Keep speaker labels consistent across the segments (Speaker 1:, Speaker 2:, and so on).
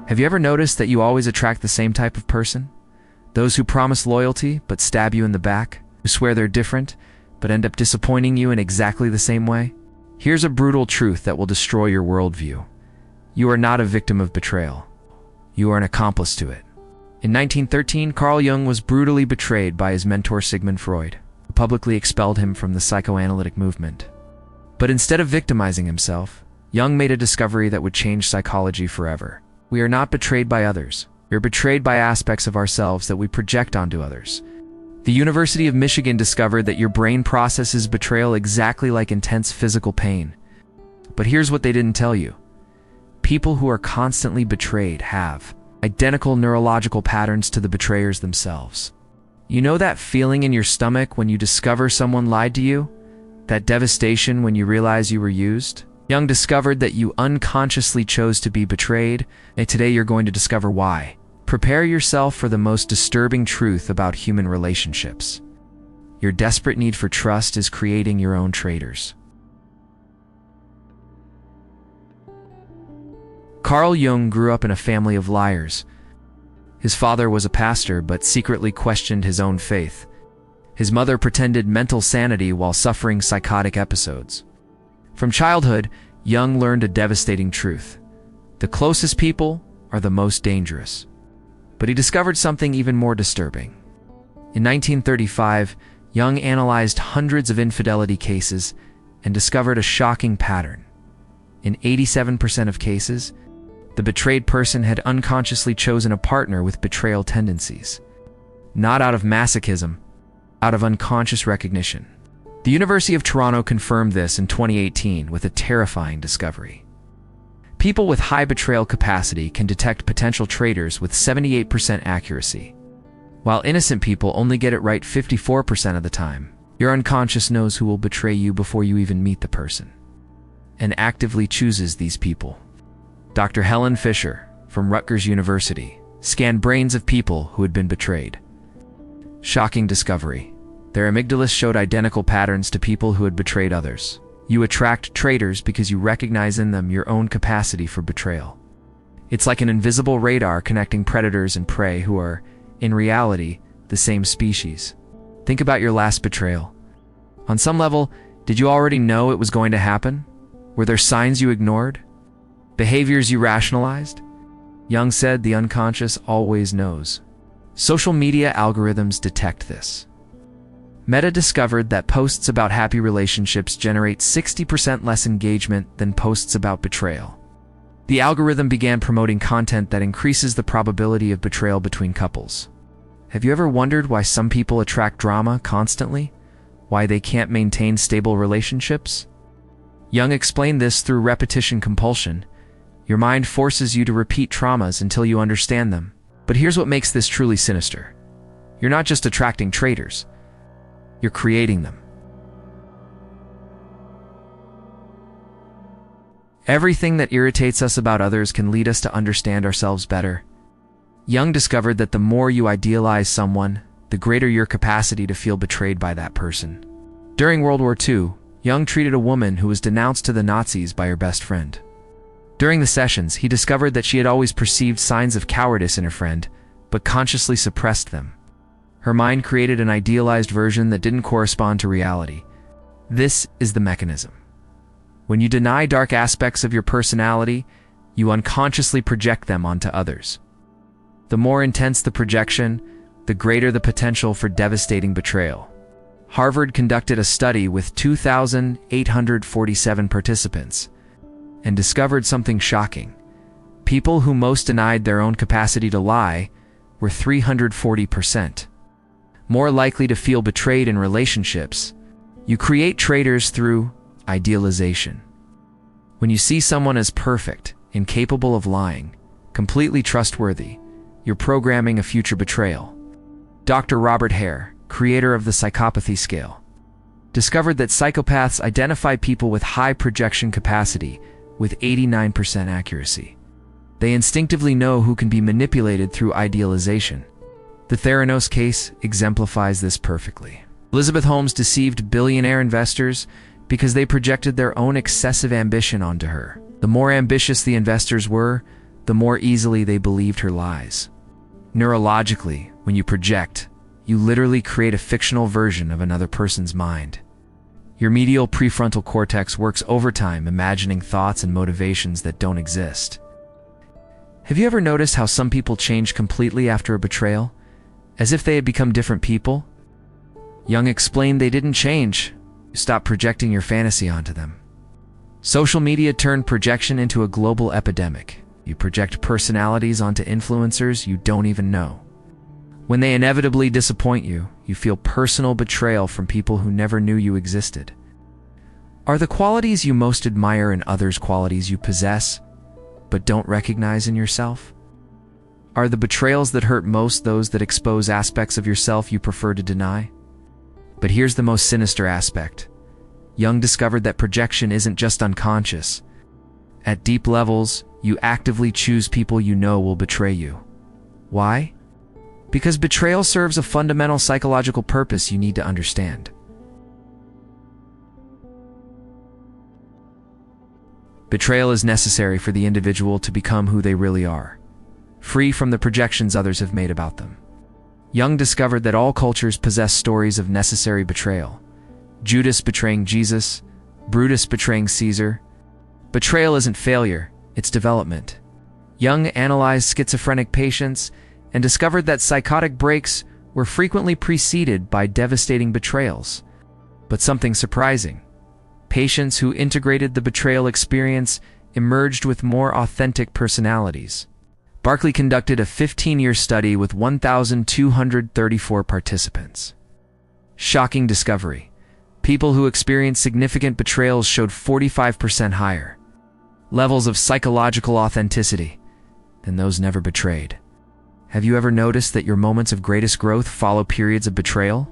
Speaker 1: Have you ever noticed that you always attract the same type of person? Those who promise loyalty but stab you in the back, who swear they're different but end up disappointing you in exactly the same way? Here's a brutal truth that will destroy your worldview. You are not a victim of betrayal. You are an accomplice to it. In 1913, Carl Jung was brutally betrayed by his mentor Sigmund Freud, who publicly expelled him from the psychoanalytic movement. But instead of victimizing himself, Jung made a discovery that would change psychology forever. We are not betrayed by others. We are betrayed by aspects of ourselves that we project onto others. The University of Michigan discovered that your brain processes betrayal exactly like intense physical pain. But here's what they didn't tell you. People who are constantly betrayed have identical neurological patterns to the betrayers themselves. You know that feeling in your stomach when you discover someone lied to you? That devastation when you realize you were used? Jung discovered that you unconsciously chose to be betrayed, and today you're going to discover why. Prepare yourself for the most disturbing truth about human relationships. Your desperate need for trust is creating your own traitors. Carl Jung grew up in a family of liars. His father was a pastor but secretly questioned his own faith. His mother pretended mental sanity while suffering psychotic episodes. From childhood, Jung learned a devastating truth. The closest people are the most dangerous. But he discovered something even more disturbing. In 1935, Jung analyzed hundreds of infidelity cases and discovered a shocking pattern. In 87% of cases, the betrayed person had unconsciously chosen a partner with betrayal tendencies. Not out of masochism, out of unconscious recognition. The University of Toronto confirmed this in 2018 with a terrifying discovery. People with high betrayal capacity can detect potential traitors with 78% accuracy. While innocent people only get it right 54% of the time, your unconscious knows who will betray you before you even meet the person, and actively chooses these people. Dr. Helen Fisher, from Rutgers University, scanned brains of people who had been betrayed. Shocking discovery. Their amygdalas showed identical patterns to people who had betrayed others. You attract traitors because you recognize in them your own capacity for betrayal. It's like an invisible radar connecting predators and prey who are, in reality, the same species. Think about your last betrayal. On some level, did you already know it was going to happen? Were there signs you ignored? Behaviors you rationalized? Jung said the unconscious always knows. Social media algorithms detect this. Meta discovered that posts about happy relationships generate 60% less engagement than posts about betrayal. The algorithm began promoting content that increases the probability of betrayal between couples. Have you ever wondered why some people attract drama constantly? Why they can't maintain stable relationships? Jung explained this through repetition compulsion. Your mind forces you to repeat traumas until you understand them. But here's what makes this truly sinister. You're not just attracting traitors. You're creating them. Everything that irritates us about others can lead us to understand ourselves better. Jung discovered that the more you idealize someone, the greater your capacity to feel betrayed by that person. During World War II, Jung treated a woman who was denounced to the Nazis by her best friend. During the sessions, he discovered that she had always perceived signs of cowardice in her friend, but consciously suppressed them. Her mind created an idealized version that didn't correspond to reality. This is the mechanism. When you deny dark aspects of your personality, you unconsciously project them onto others. The more intense the projection, the greater the potential for devastating betrayal. Harvard conducted a study with 2,847 participants and discovered something shocking. People who most denied their own capacity to lie were 340% more likely to feel betrayed in relationships. You create traitors through idealization. When you see someone as perfect, incapable of lying, completely trustworthy, you're programming a future betrayal. Dr. Robert Hare, creator of the psychopathy scale, discovered that psychopaths identify people with high projection capacity with 89% accuracy. They instinctively know who can be manipulated through idealization. The Theranos case exemplifies this perfectly. Elizabeth Holmes deceived billionaire investors because they projected their own excessive ambition onto her. The more ambitious the investors were, the more easily they believed her lies. Neurologically, when you project, you literally create a fictional version of another person's mind. Your medial prefrontal cortex works overtime imagining thoughts and motivations that don't exist. Have you ever noticed how some people change completely after a betrayal? As if they had become different people? Jung explained they didn't change. You stopped projecting your fantasy onto them. Social media turned projection into a global epidemic. You project personalities onto influencers you don't even know. When they inevitably disappoint you, you feel personal betrayal from people who never knew you existed. Are the qualities you most admire in others qualities you possess, but don't recognize in yourself? Are the betrayals that hurt most those that expose aspects of yourself you prefer to deny? But here's the most sinister aspect. Jung discovered that projection isn't just unconscious. At deep levels, you actively choose people you know will betray you. Why? Because betrayal serves a fundamental psychological purpose you need to understand. Betrayal is necessary for the individual to become who they really are, free from the projections others have made about them. Jung discovered that all cultures possess stories of necessary betrayal. Judas betraying Jesus, Brutus betraying Caesar. Betrayal isn't failure, it's development. Jung analyzed schizophrenic patients and discovered that psychotic breaks were frequently preceded by devastating betrayals. But something surprising. Patients who integrated the betrayal experience emerged with more authentic personalities. Barclay conducted a 15-year study with 1,234 participants. Shocking discovery. People who experienced significant betrayals showed 45% higher levels of psychological authenticity than those never betrayed. Have you ever noticed that your moments of greatest growth follow periods of betrayal?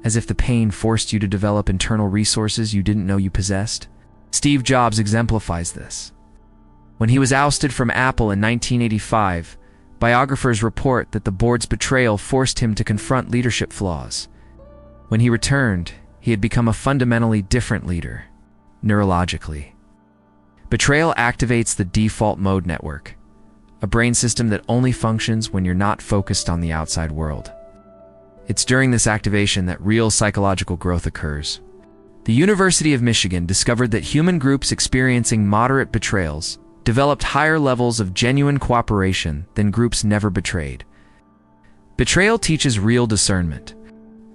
Speaker 1: As if the pain forced you to develop internal resources you didn't know you possessed? Steve Jobs exemplifies this. When he was ousted from Apple in 1985, biographers report that the board's betrayal forced him to confront leadership flaws. When he returned, he had become a fundamentally different leader, neurologically. Betrayal activates the default mode network, a brain system that only functions when you're not focused on the outside world. It's during this activation that real psychological growth occurs. The University of Michigan discovered that human groups experiencing moderate betrayals developed higher levels of genuine cooperation than groups never betrayed. Betrayal teaches real discernment.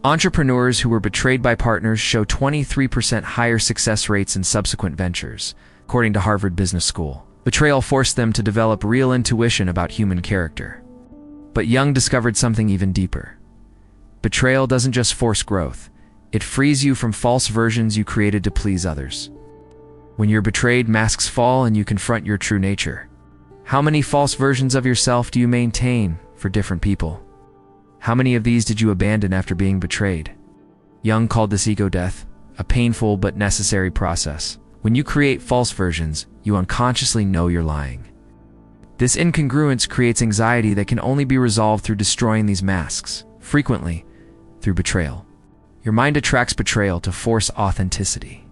Speaker 1: Entrepreneurs who were betrayed by partners show 23% higher success rates in subsequent ventures, according to Harvard Business School. Betrayal forced them to develop real intuition about human character. But Jung discovered something even deeper. Betrayal doesn't just force growth, it frees you from false versions you created to please others. When you're betrayed, masks fall and you confront your true nature. How many false versions of yourself do you maintain for different people? How many of these did you abandon after being betrayed? Jung called this ego death, a painful but necessary process. When you create false versions, you unconsciously know you're lying. This incongruence creates anxiety that can only be resolved through destroying these masks, frequently through betrayal. Your mind attracts betrayal to force authenticity.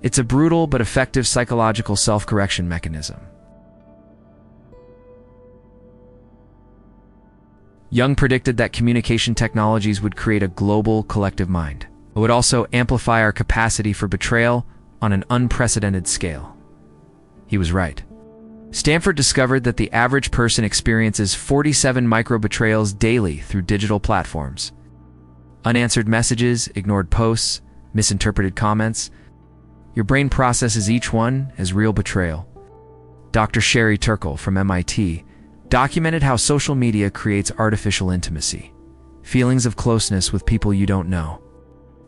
Speaker 1: It's a brutal but effective psychological self-correction mechanism. Jung predicted that communication technologies would create a global collective mind. It would also amplify our capacity for betrayal on an unprecedented scale. He was right. Stanford discovered that the average person experiences 47 micro-betrayals daily through digital platforms. Unanswered messages, ignored posts, misinterpreted comments. Your brain processes each one as real betrayal. Dr. Sherry Turkle from MIT documented how social media creates artificial intimacy, feelings of closeness with people you don't know.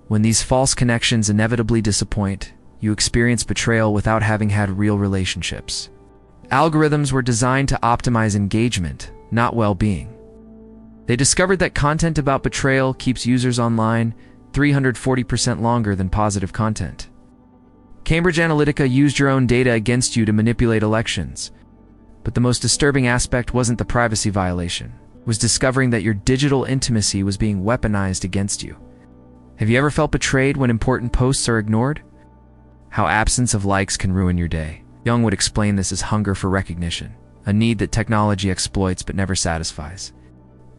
Speaker 1: When these false connections inevitably disappoint, you experience betrayal without having had real relationships. Algorithms were designed to optimize engagement, not well-being. They discovered that content about betrayal keeps users online 340% longer than positive content. Cambridge Analytica used your own data against you to manipulate elections. But the most disturbing aspect wasn't the privacy violation. It was discovering that your digital intimacy was being weaponized against you. Have you ever felt betrayed when important posts are ignored? How absence of likes can ruin your day. Jung would explain this as hunger for recognition. a need that technology exploits but never satisfies.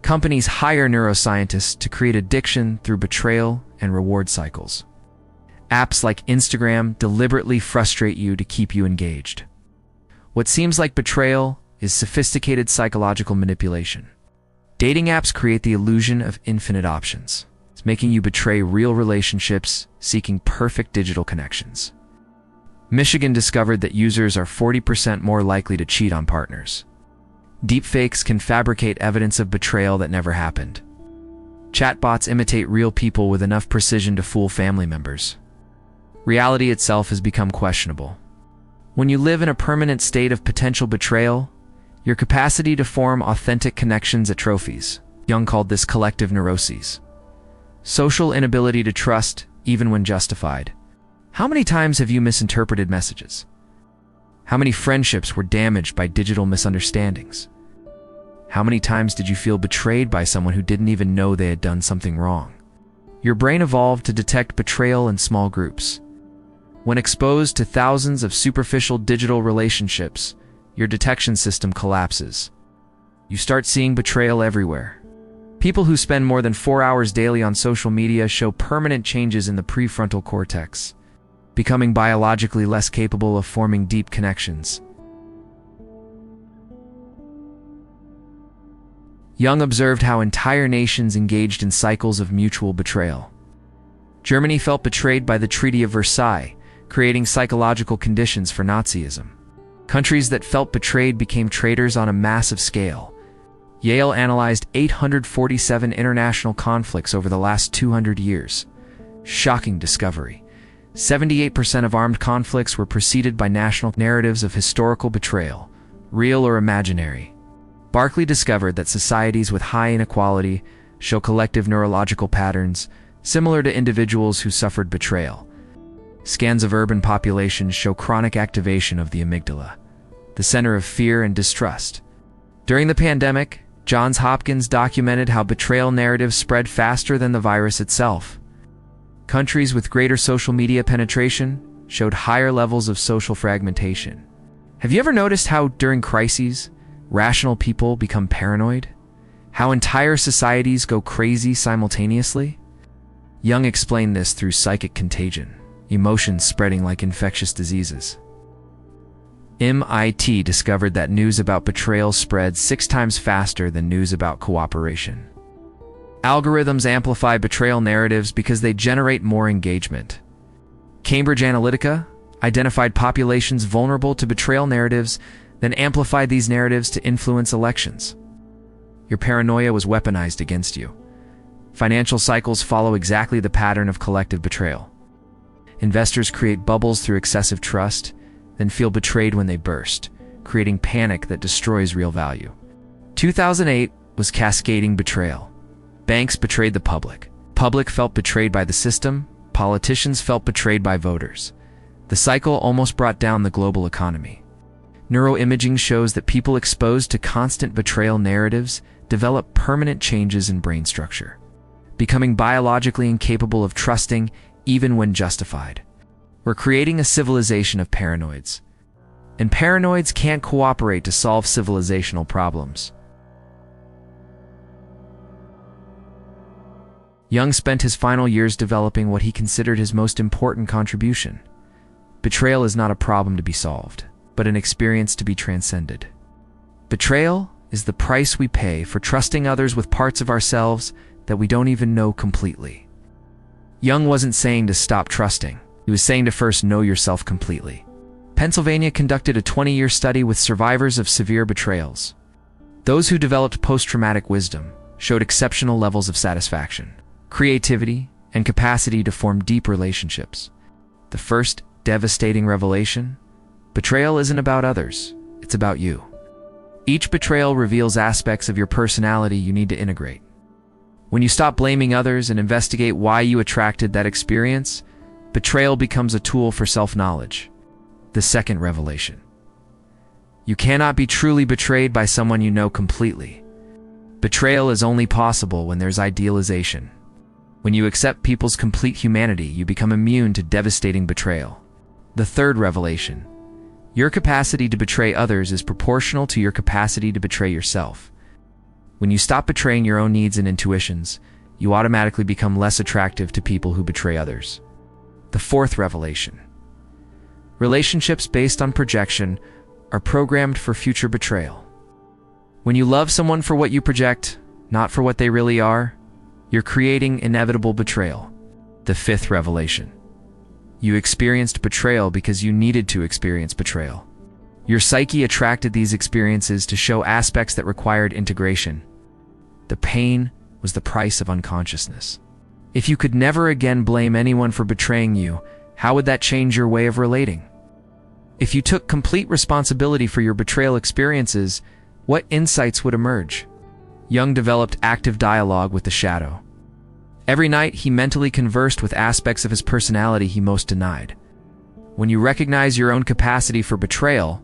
Speaker 1: Companies hire neuroscientists to create addiction through betrayal and reward cycles. Apps like Instagram deliberately frustrate you to keep you engaged. What seems like betrayal is sophisticated psychological manipulation. Dating apps create the illusion of infinite options. It's making you betray real relationships, seeking perfect digital connections. Michigan discovered that users are 40% more likely to cheat on partners. Deepfakes can fabricate evidence of betrayal that never happened. Chatbots imitate real people with enough precision to fool family members. Reality itself has become questionable. When you live in a permanent state of potential betrayal, your capacity to form authentic connections atrophies. Jung called this collective neuroses. Social inability to trust, even when justified. How many times have you misinterpreted messages? How many friendships were damaged by digital misunderstandings? How many times did you feel betrayed by someone who didn't even know they had done something wrong? Your brain evolved to detect betrayal in small groups. When exposed to thousands of superficial digital relationships, your detection system collapses. You start seeing betrayal everywhere. People who spend more than 4 hours daily on social media show permanent changes in the prefrontal cortex, becoming biologically less capable of forming deep connections. Jung observed how entire nations engaged in cycles of mutual betrayal. Germany felt betrayed by the Treaty of Versailles, creating psychological conditions for Nazism. Countries that felt betrayed became traitors on a massive scale. Yale analyzed 847 international conflicts over the last 200 years. Shocking discovery. 78% of armed conflicts were preceded by national narratives of historical betrayal, real or imaginary. Berkeley discovered that societies with high inequality show collective neurological patterns similar to individuals who suffered betrayal. Scans of urban populations show chronic activation of the amygdala, the center of fear and distrust. During the pandemic, Johns Hopkins documented how betrayal narratives spread faster than the virus itself. Countries with greater social media penetration showed higher levels of social fragmentation. Have you ever noticed how, during crises, rational people become paranoid? How entire societies go crazy simultaneously? Jung explained this through psychic contagion, emotions spreading like infectious diseases. MIT discovered that news about betrayal spreads 6 times faster than news about cooperation. Algorithms amplify betrayal narratives because they generate more engagement. Cambridge Analytica identified populations vulnerable to betrayal narratives, then amplified these narratives to influence elections. Your paranoia was weaponized against you. Financial cycles follow exactly the pattern of collective betrayal. Investors create bubbles through excessive trust, then feel betrayed when they burst, creating panic that destroys real value. 2008 was cascading betrayal. Banks betrayed the public. Public felt betrayed by the system. Politicians felt betrayed by voters. The cycle almost brought down the global economy. Neuroimaging shows that people exposed to constant betrayal narratives develop permanent changes in brain structure, becoming biologically incapable of trusting even when justified. We're creating a civilization of paranoids. And paranoids can't cooperate to solve civilizational problems. Jung spent his final years developing what he considered his most important contribution. Betrayal is not a problem to be solved, but an experience to be transcended. Betrayal is the price we pay for trusting others with parts of ourselves that we don't even know completely. Jung wasn't saying to stop trusting. He was saying to first know yourself completely. Pennsylvania conducted a 20-year study with survivors of severe betrayals. Those who developed post-traumatic wisdom showed exceptional levels of satisfaction, creativity, and capacity to form deep relationships. The first devastating revelation: betrayal isn't about others, it's about you. Each betrayal reveals aspects of your personality you need to integrate. When you stop blaming others and investigate why you attracted that experience, betrayal becomes a tool for self-knowledge. The second revelation: you cannot be truly betrayed by someone you know completely. Betrayal is only possible when there's idealization. When you accept people's complete humanity, you become immune to devastating betrayal. The third revelation: Your capacity to betray others is proportional to your capacity to betray yourself. When you stop betraying your own needs and intuitions, you automatically become less attractive to people who betray others. The fourth revelation. Relationships based on projection are programmed for future betrayal. When you love someone for what you project, not for what they really are, you're creating inevitable betrayal. The fifth revelation. You experienced betrayal because you needed to experience betrayal. Your psyche attracted these experiences to show aspects that required integration. The pain was the price of unconsciousness. If you could never again blame anyone for betraying you, how would that change your way of relating? If you took complete responsibility for your betrayal experiences, what insights would emerge? Jung developed active dialogue with the shadow. Every night, he mentally conversed with aspects of his personality he most denied. When you recognize your own capacity for betrayal,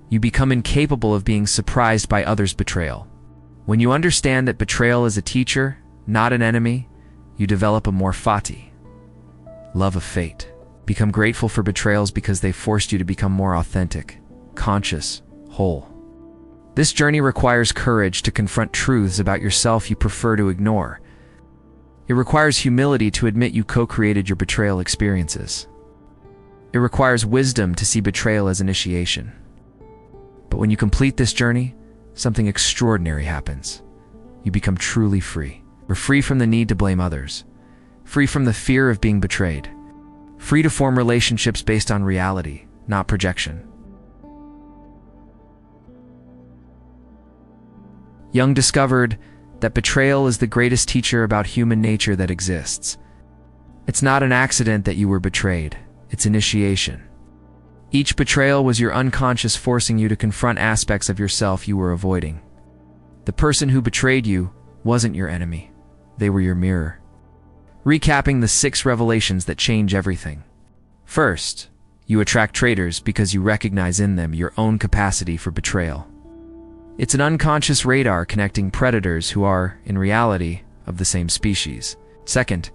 Speaker 1: you become incapable of being surprised by others' betrayal. When you understand that betrayal is a teacher, not an enemy, you develop a more fati, love of fate. Become grateful for betrayals because they forced you to become more authentic, conscious, whole. This journey requires courage to confront truths about yourself you prefer to ignore. It requires humility to admit you co-created your betrayal experiences. It requires wisdom to see betrayal as initiation. But when you complete this journey, something extraordinary happens. You become truly free. You're free from the need to blame others, free from the fear of being betrayed, free to form relationships based on reality, not projection. Jung discovered that betrayal is the greatest teacher about human nature that exists. It's not an accident that you were betrayed, it's initiation. Each betrayal was your unconscious forcing you to confront aspects of yourself you were avoiding. The person who betrayed you wasn't your enemy, they were your mirror. Recapping the 6 revelations that change everything. First, you attract traitors because you recognize in them your own capacity for betrayal. It's an unconscious radar connecting predators who are, in reality, of the same species. Second,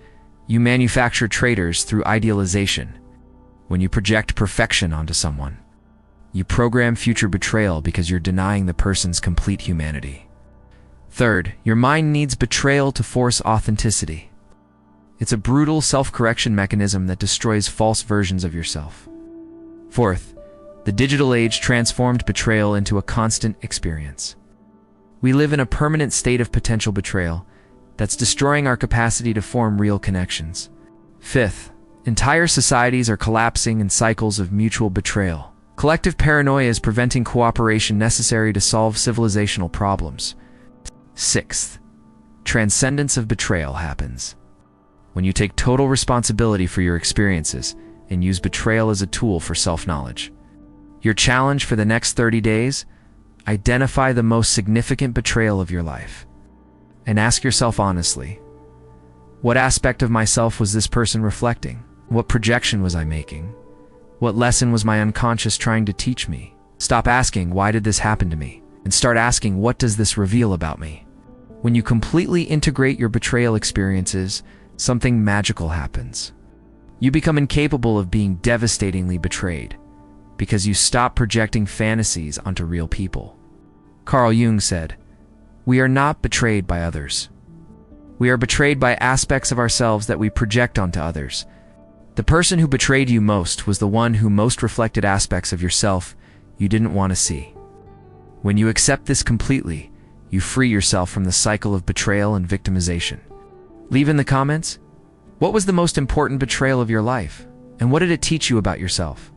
Speaker 1: you manufacture traitors through idealization. When you project perfection onto someone, you program future betrayal because you're denying the person's complete humanity. Third, your mind needs betrayal to force authenticity. It's a brutal self-correction mechanism that destroys false versions of yourself. Fourth, the digital age transformed betrayal into a constant experience. We live in a permanent state of potential betrayal that's destroying our capacity to form real connections. Fifth, entire societies are collapsing in cycles of mutual betrayal. Collective paranoia is preventing cooperation necessary to solve civilizational problems. Sixth, transcendence of betrayal happens when you take total responsibility for your experiences and use betrayal as a tool for self-knowledge. Your challenge for the next 30 days: identify the most significant betrayal of your life. And ask yourself honestly, what aspect of myself was this person reflecting? What projection was I making? What lesson was my unconscious trying to teach me? Stop asking, why did this happen to me? And start asking, what does this reveal about me? When you completely integrate your betrayal experiences, something magical happens. You become incapable of being devastatingly betrayed, because you stop projecting fantasies onto real people. Carl Jung said, "We are not betrayed by others. We are betrayed by aspects of ourselves that we project onto others." The person who betrayed you most was the one who most reflected aspects of yourself you didn't want to see. When you accept this completely, you free yourself from the cycle of betrayal and victimization. Leave in the comments, what was the most important betrayal of your life, and what did it teach you about yourself?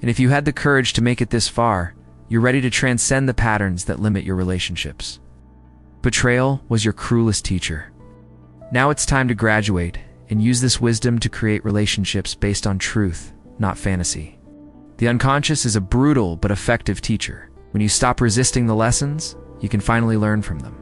Speaker 1: And if you had the courage to make it this far, you're ready to transcend the patterns that limit your relationships. Betrayal was your cruelest teacher. Now it's time to graduate and use this wisdom to create relationships based on truth, not fantasy. The unconscious is a brutal but effective teacher. When you stop resisting the lessons, you can finally learn from them.